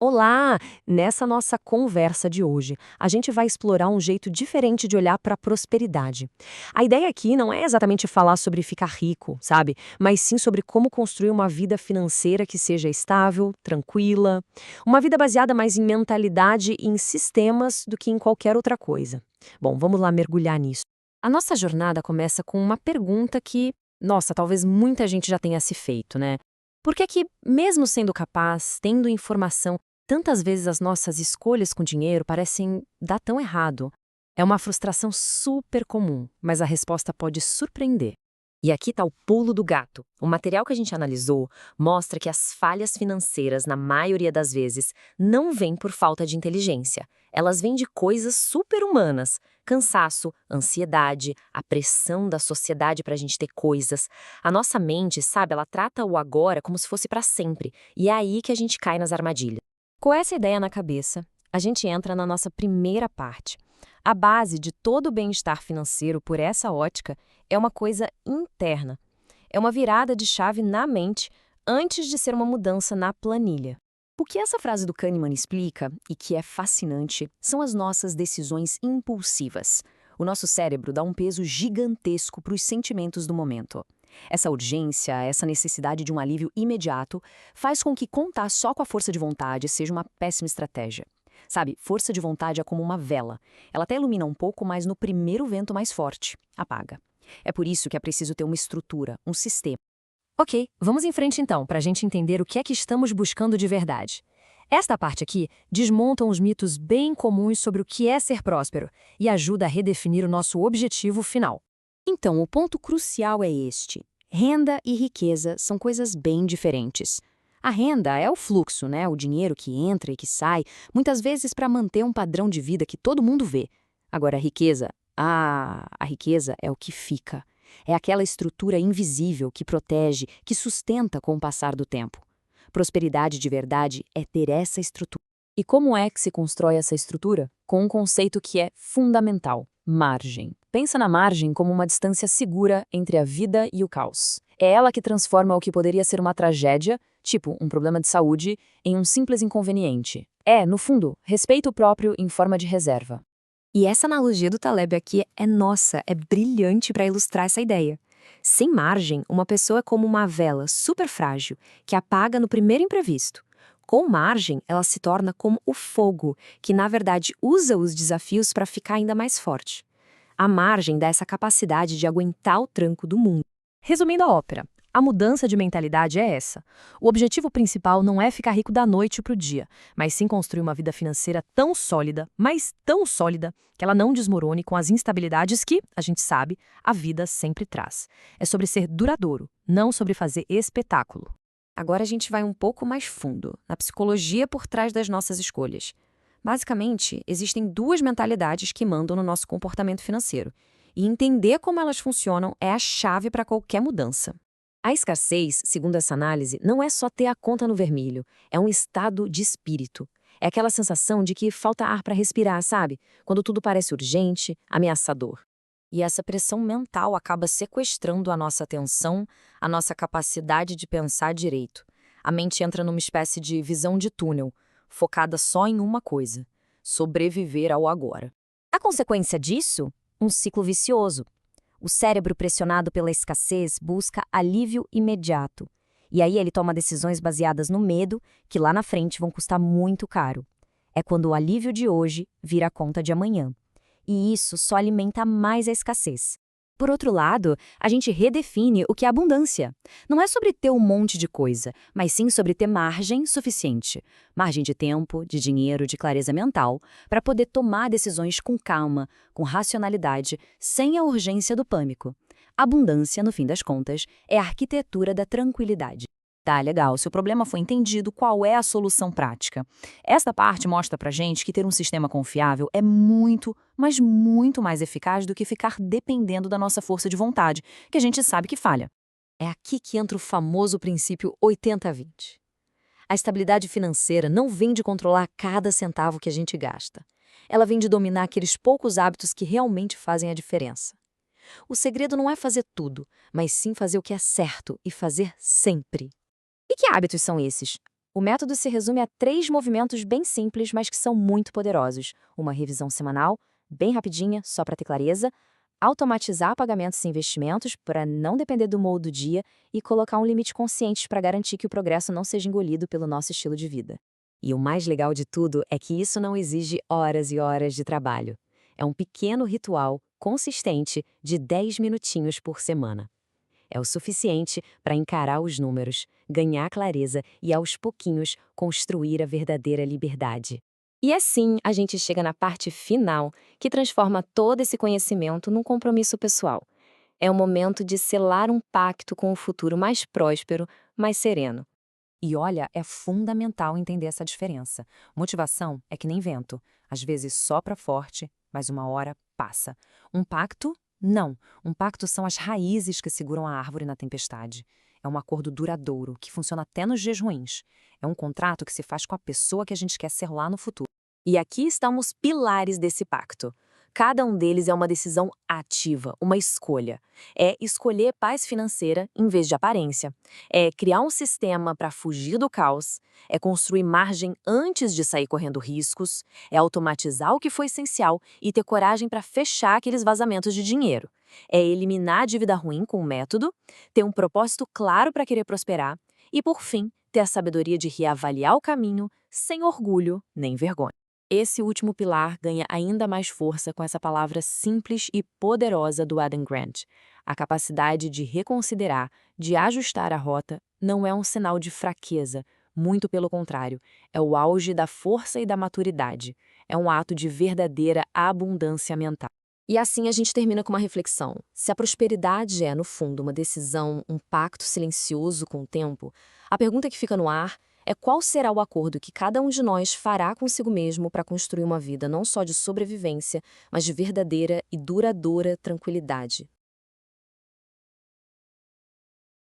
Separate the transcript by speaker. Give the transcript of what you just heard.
Speaker 1: Olá! Nessa nossa conversa de hoje, a gente vai explorar um jeito diferente de olhar para a prosperidade. A ideia aqui não é exatamente falar sobre ficar rico, sabe? Mas sim sobre como construir uma vida financeira que seja estável, tranquila, uma vida baseada mais em mentalidade e em sistemas do que em qualquer outra coisa. Bom, vamos lá mergulhar nisso. A nossa jornada começa com uma pergunta que, nossa, talvez muita gente já tenha se feito, né? Por que é que, mesmo sendo capaz, tendo informação, tantas vezes as nossas escolhas com dinheiro parecem dar tão errado? É uma frustração super comum, mas a resposta pode surpreender. E aqui está o pulo do gato. O material que a gente analisou mostra que as falhas financeiras, na maioria das vezes, não vêm por falta de inteligência. Elas vêm de coisas super-humanas. Cansaço, ansiedade, a pressão da sociedade para a gente ter coisas. A nossa mente, sabe, ela trata o agora como se fosse para sempre. E é aí que a gente cai nas armadilhas. Com essa ideia na cabeça, a gente entra na nossa primeira parte. A base de todo o bem-estar financeiro, por essa ótica, é uma coisa interna. É uma virada de chave na mente antes de ser uma mudança na planilha. O que essa frase do Kahneman explica, e que é fascinante, são as nossas decisões impulsivas. O nosso cérebro dá um peso gigantesco para os sentimentos do momento. Essa urgência, essa necessidade de um alívio imediato, faz com que contar só com a força de vontade seja uma péssima estratégia. Sabe, força de vontade é como uma vela. Ela até ilumina um pouco, mas no primeiro vento mais forte, apaga. É por isso que é preciso ter uma estrutura, um sistema. Ok, vamos em frente então, para a gente entender o que é que estamos buscando de verdade. Esta parte aqui desmonta uns mitos bem comuns sobre o que é ser próspero e ajuda a redefinir o nosso objetivo final. Então, o ponto crucial é este. Renda e riqueza são coisas bem diferentes. A renda é o fluxo, né? O dinheiro que entra e que sai, muitas vezes para manter um padrão de vida que todo mundo vê. Agora, a riqueza, a riqueza é o que fica. É aquela estrutura invisível que protege, que sustenta com o passar do tempo. Prosperidade de verdade é ter essa estrutura. E como é que se constrói essa estrutura? Com um conceito que é fundamental: margem. Pensa na margem como uma distância segura entre a vida e o caos. É ela que transforma o que poderia ser uma tragédia, tipo um problema de saúde, em um simples inconveniente. É, no fundo, respeito próprio em forma de reserva. E essa analogia do Taleb aqui é nossa, é brilhante para ilustrar essa ideia. Sem margem, uma pessoa é como uma vela super frágil, que apaga no primeiro imprevisto. Com margem, ela se torna como o fogo, que na verdade usa os desafios para ficar ainda mais forte. A margem dá essa capacidade de aguentar o tranco do mundo. Resumindo a ópera, a mudança de mentalidade é essa. O objetivo principal não é ficar rico da noite para o dia, mas sim construir uma vida financeira tão sólida, mas tão sólida, que ela não desmorone com as instabilidades que, a gente sabe, a vida sempre traz. É sobre ser duradouro, não sobre fazer espetáculo. Agora a gente vai um pouco mais fundo, na psicologia por trás das nossas escolhas. Basicamente, existem duas mentalidades que mandam no nosso comportamento financeiro, e entender como elas funcionam é a chave para qualquer mudança. A escassez, segundo essa análise, não é só ter a conta no vermelho, é um estado de espírito. É aquela sensação de que falta ar para respirar, sabe? Quando tudo parece urgente, ameaçador. E essa pressão mental acaba sequestrando a nossa atenção, a nossa capacidade de pensar direito. A mente entra numa espécie de visão de túnel, focada só em uma coisa: sobreviver ao agora. A consequência disso? Um ciclo vicioso. O cérebro, pressionado pela escassez, busca alívio imediato. E aí ele toma decisões baseadas no medo, que lá na frente vão custar muito caro. É quando o alívio de hoje vira a conta de amanhã. E isso só alimenta mais a escassez. Por outro lado, a gente redefine o que é abundância. Não é sobre ter um monte de coisa, mas sim sobre ter margem suficiente. Margem de tempo, de dinheiro, de clareza mental, para poder tomar decisões com calma, com racionalidade, sem a urgência do pânico. Abundância, no fim das contas, é a arquitetura da tranquilidade. Tá, legal. Se o problema foi entendido, qual é a solução prática? Esta parte mostra pra gente que ter um sistema confiável é muito, mas muito mais eficaz do que ficar dependendo da nossa força de vontade, que a gente sabe que falha. É aqui que entra o famoso princípio 80-20. A estabilidade financeira não vem de controlar cada centavo que a gente gasta. Ela vem de dominar aqueles poucos hábitos que realmente fazem a diferença. O segredo não é fazer tudo, mas sim fazer o que é certo e fazer sempre. E que hábitos são esses? O método se resume a 3 movimentos bem simples, mas que são muito poderosos. Uma revisão semanal, bem rapidinha, só para ter clareza, automatizar pagamentos e investimentos para não depender do humor do dia e colocar um limite consciente para garantir que o progresso não seja engolido pelo nosso estilo de vida. E o mais legal de tudo é que isso não exige horas e horas de trabalho. É um pequeno ritual consistente de 10 minutinhos por semana. É o suficiente para encarar os números, ganhar clareza e, aos pouquinhos, construir a verdadeira liberdade. E assim a gente chega na parte final, que transforma todo esse conhecimento num compromisso pessoal. É o momento de selar um pacto com o futuro mais próspero, mais sereno. E olha, é fundamental entender essa diferença. Motivação é que nem vento. Às vezes sopra forte, mas uma hora passa. Um pacto? Não. Um pacto são as raízes que seguram a árvore na tempestade. É um acordo duradouro, que funciona até nos dias ruins. É um contrato que se faz com a pessoa que a gente quer ser lá no futuro. E aqui estão os pilares desse pacto. Cada um deles é uma decisão ativa, uma escolha. É escolher paz financeira em vez de aparência. É criar um sistema para fugir do caos. É construir margem antes de sair correndo riscos. É automatizar o que foi essencial e ter coragem para fechar aqueles vazamentos de dinheiro. É eliminar a dívida ruim com o método, ter um propósito claro para querer prosperar e, por fim, ter a sabedoria de reavaliar o caminho sem orgulho nem vergonha. Esse último pilar ganha ainda mais força com essa palavra simples e poderosa do Adam Grant. A capacidade de reconsiderar, de ajustar a rota, não é um sinal de fraqueza, muito pelo contrário, é o auge da força e da maturidade. É um ato de verdadeira abundância mental. E assim a gente termina com uma reflexão. Se a prosperidade é, no fundo, uma decisão, um pacto silencioso com o tempo, a pergunta que fica no ar é qual será o acordo que cada um de nós fará consigo mesmo para construir uma vida não só de sobrevivência, mas de verdadeira e duradoura tranquilidade.